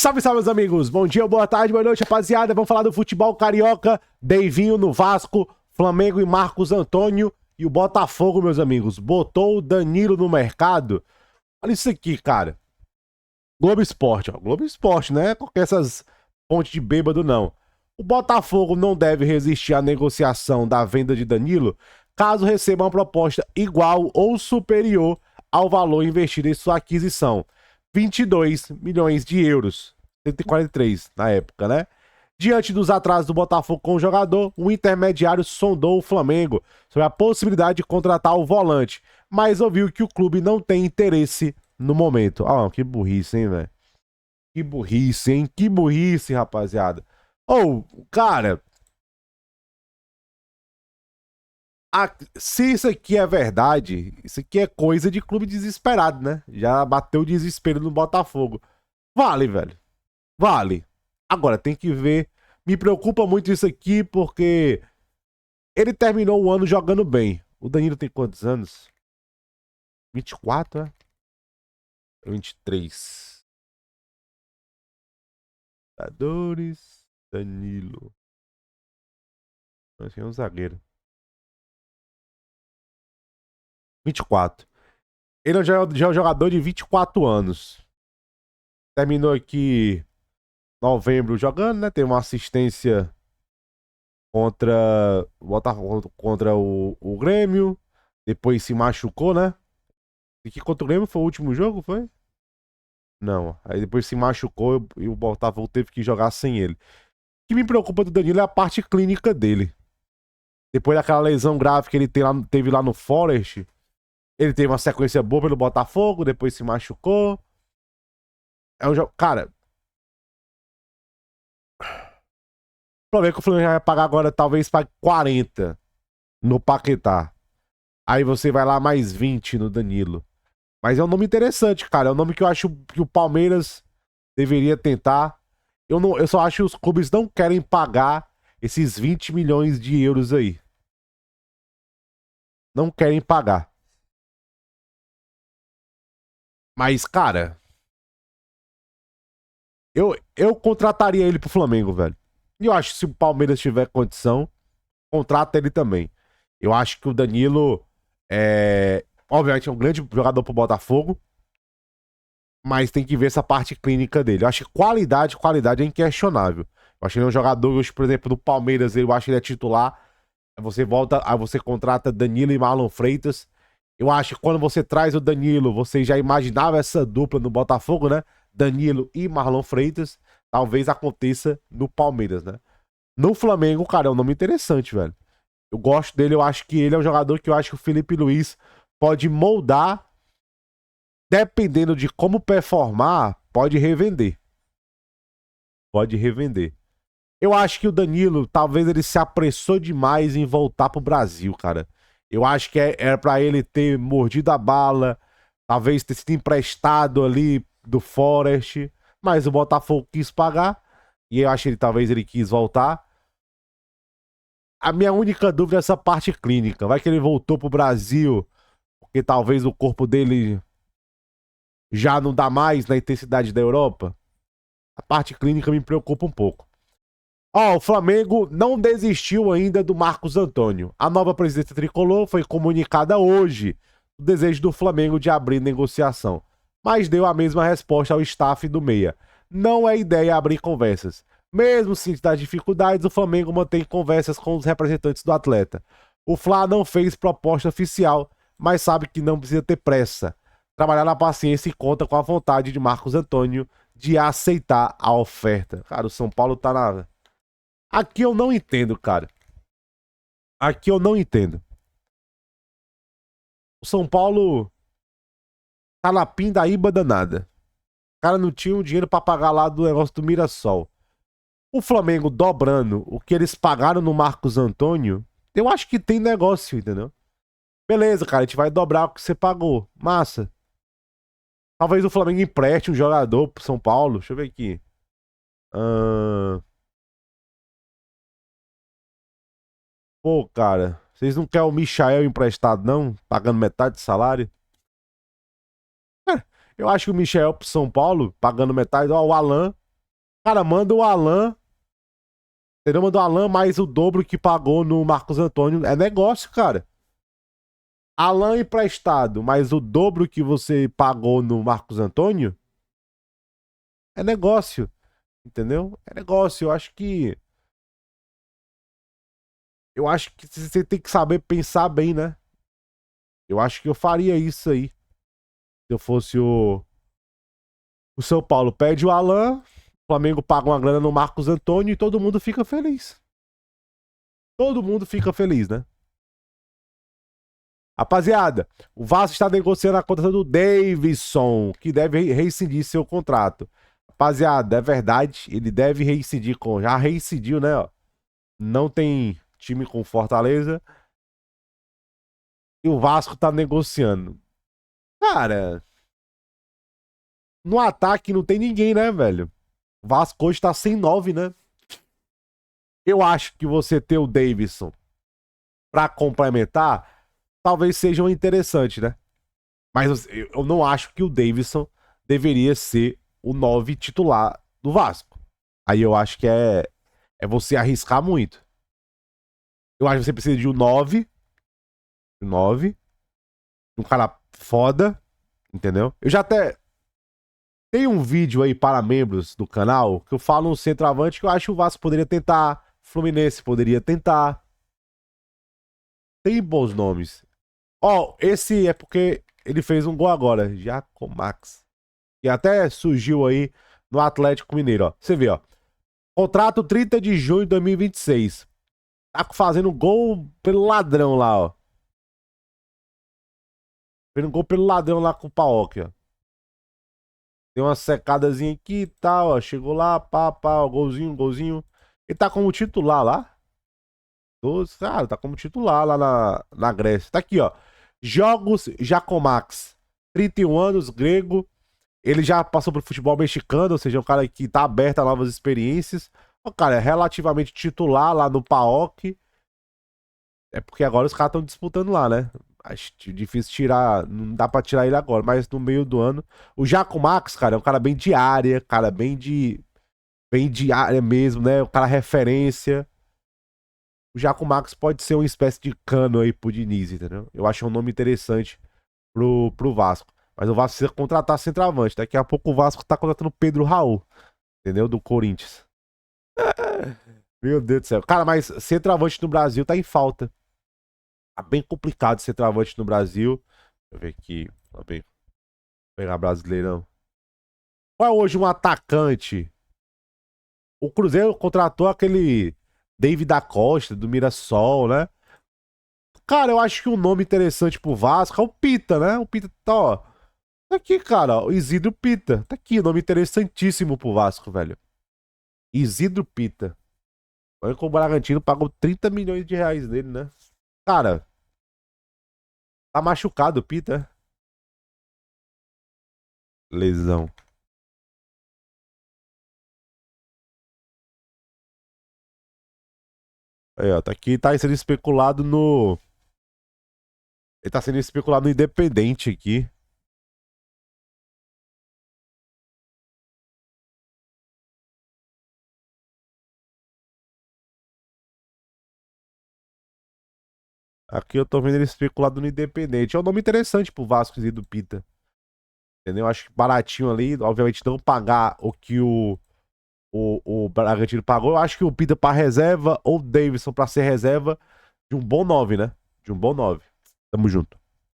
Salve, salve, meus amigos! Bom dia, boa tarde, boa noite, rapaziada. Vamos falar do futebol carioca. Deivinho no Vasco, Flamengo e Marcos Antônio. E o Botafogo, meus amigos, botou o Danilo no mercado. Olha isso aqui, cara. Globo Esporte, ó. Globo Esporte, né? Qualquer essas fontes de bêbado, não. O Botafogo não deve resistir à negociação da venda de Danilo caso receba uma proposta igual ou superior ao valor investido em sua aquisição. 22 milhões de euros. 143 na época, né? Diante dos atrasos do Botafogo com o jogador, o intermediário sondou o Flamengo sobre a possibilidade de contratar o volante, mas ouviu que o clube não tem interesse no momento. Ah, que burrice, hein, velho? Que burrice, hein? Que burrice, rapaziada. Cara, se isso aqui é verdade, isso aqui é coisa de clube desesperado, né? Já bateu o desespero no Botafogo. Vale, velho. Vale. Agora, tem que ver. Me preocupa muito isso aqui, porque ele terminou o ano jogando bem. O Danilo tem quantos anos? 24, é? 23. Jogadores. Danilo. Assim, é um zagueiro. 24. Ele já é um jogador de 24 anos. Terminou aqui novembro jogando, né? Tem uma assistência contra o Grêmio. Depois se machucou, né? E que contra o Grêmio foi o último jogo, foi? Não. Aí depois se machucou e o Botafogo teve que jogar sem ele. O que me preocupa do Danilo é a parte clínica dele. Depois daquela lesão grave que ele teve lá no Forest, ele teve uma sequência boa pelo Botafogo, depois se machucou. É um jogo. Cara. O problema é que o Flamengo vai pagar agora, talvez pague 40 no Paquetá. Aí você vai lá mais 20 no Danilo. Mas é um nome interessante, cara. É um nome que eu acho que o Palmeiras deveria tentar. Eu só acho que os clubes não querem pagar esses 20 milhões de euros aí. Não querem pagar. Mas, cara, eu contrataria ele pro Flamengo, velho. E eu acho que se o Palmeiras tiver condição, contrata ele também. Eu acho que o Danilo obviamente é um grande jogador pro Botafogo, mas tem que ver essa parte clínica dele. Eu acho que qualidade é inquestionável. Eu acho que ele é um jogador, hoje, por exemplo, do Palmeiras, eu acho que ele é titular. Aí você contrata Danilo e Marlon Freitas. Eu acho que quando você traz o Danilo, você já imaginava essa dupla no Botafogo, né? Danilo e Marlon Freitas. Talvez aconteça no Palmeiras, né? No Flamengo, cara, é um nome interessante, velho. Eu gosto dele, eu acho que ele é um jogador que eu acho que o Felipe Luiz pode moldar, dependendo de como performar, pode revender. Pode revender. Eu acho que o Danilo, talvez ele se apressou demais em voltar pro Brasil, cara. Eu acho que era pra ele ter mordido a bala, talvez ter sido emprestado ali do Forest, mas o Botafogo quis pagar, e eu acho que talvez ele quis voltar. A minha única dúvida é essa parte clínica. Vai que ele voltou pro Brasil, porque talvez o corpo dele já não dá mais na intensidade da Europa. A parte clínica me preocupa um pouco. O Flamengo não desistiu ainda do Marcos Antônio. A nova presidência tricolor foi comunicada hoje o desejo do Flamengo de abrir negociação, mas deu a mesma resposta ao staff do Meia. Não é ideia abrir conversas. Mesmo sem das dificuldades, o Flamengo mantém conversas com os representantes do atleta. O Fla não fez proposta oficial, mas sabe que não precisa ter pressa. Trabalhar na paciência e conta com a vontade de Marcos Antônio de aceitar a oferta. Cara, o São Paulo tá na... Aqui eu não entendo, cara. Aqui eu não entendo. O São Paulo tá na pindaíba danada. O cara não tinha o dinheiro pra pagar lá do negócio do Mirassol. O Flamengo dobrando o que eles pagaram no Marcos Antônio, eu acho que tem negócio, entendeu? Beleza, cara, a gente vai dobrar o que você pagou. Massa. Talvez o Flamengo empreste um jogador pro São Paulo. Deixa eu ver aqui. Pô, cara, vocês não querem o Michael emprestado, não? Pagando metade de salário? Eu acho que o Michael pro São Paulo, pagando metade, ó, o Alan. Cara, manda o Alan. Entendeu? Manda o Alan mais o dobro que pagou no Marcos Antônio. É negócio, cara. Alan emprestado, mais o dobro que você pagou no Marcos Antônio. É negócio. Entendeu? É negócio. Eu acho que você tem que saber pensar bem, né? Eu acho que eu faria isso aí. Se eu fosse o São Paulo. Pede o Alan, o Flamengo paga uma grana no Marcos Antônio e todo mundo fica feliz. Todo mundo fica feliz, né? Rapaziada, o Vasco está negociando a contratação do Davidson, que deve rescindir seu contrato. Rapaziada, é verdade, ele deve rescindir com. Já rescindiu, né? Ó. Não tem time com Fortaleza. E o Vasco tá negociando. Cara, no ataque não tem ninguém, né, velho? O Vasco hoje tá sem 9, né? Eu acho que você ter o Davidson pra complementar talvez seja um interessante, né? Mas eu não acho que o Davidson deveria ser o 9 titular do Vasco. Aí eu acho que é você arriscar muito. Eu acho que você precisa de um 9, um cara foda, entendeu? Eu já até tenho um vídeo aí para membros do canal que eu falo um centroavante que eu acho que o Vasco poderia tentar, Fluminense poderia tentar. Tem bons nomes. Ó, esse é porque ele fez um gol agora, Jacomax. Que até surgiu aí no Atlético Mineiro, ó. Você vê, ó. Contrato 30 de junho de 2026. Tá fazendo gol pelo ladrão lá, ó. Fazendo gol pelo ladrão lá com o Paok, ó. Deu uma secadazinha aqui e tal, ó. Chegou lá, pá, ó, golzinho, golzinho. Ele tá como titular lá. Cara, tá como titular lá na Grécia. Tá aqui, ó. Jogos Jacomax. 31 anos, grego. Ele já passou pro futebol mexicano, ou seja, é um cara que tá aberto a novas experiências. O cara é relativamente titular lá no PAOK. É porque agora os caras estão disputando lá, né? Acho difícil tirar, não dá pra tirar ele agora, mas no meio do ano. O Jaco Max, cara, é um cara bem de área, cara bem de área mesmo, né? O cara referência. O Jaco Max pode ser uma espécie de cano aí pro Diniz, entendeu? Eu acho um nome interessante pro Vasco. Mas o Vasco precisa contratar centroavante. Daqui a pouco o Vasco tá contratando o Pedro Raul, entendeu? Do Corinthians. Meu Deus do céu. Cara, mas centroavante no Brasil tá em falta. Tá bem complicado ser centroavante no Brasil. Deixa eu ver aqui. Tá bem. Vou pegar Brasileirão. Qual é hoje um atacante? O Cruzeiro contratou aquele David da Costa, do Mirassol, né? Cara, eu acho que um nome interessante pro Vasco é o Pita, né? O Pita tá, ó. Tá aqui, cara, ó, o Isidro Pita. Tá aqui, nome interessantíssimo pro Vasco, velho. Isidro Pita. Olha que o Bragantino pagou 30 milhões de reais nele, né? Cara, tá machucado o Pita. Lesão. Aí, ó, tá aqui, tá sendo especulado no. Ele tá sendo especulado no Independente aqui. Aqui eu tô vendo ele especulado no Independente. É um nome interessante pro Vasco e do Pita. Entendeu? Acho que baratinho ali. Obviamente não pagar o que o Bragantino pagou. Eu acho que o Pita pra reserva ou o Davidson pra ser reserva de um bom 9, né? De um bom 9. Tamo junto.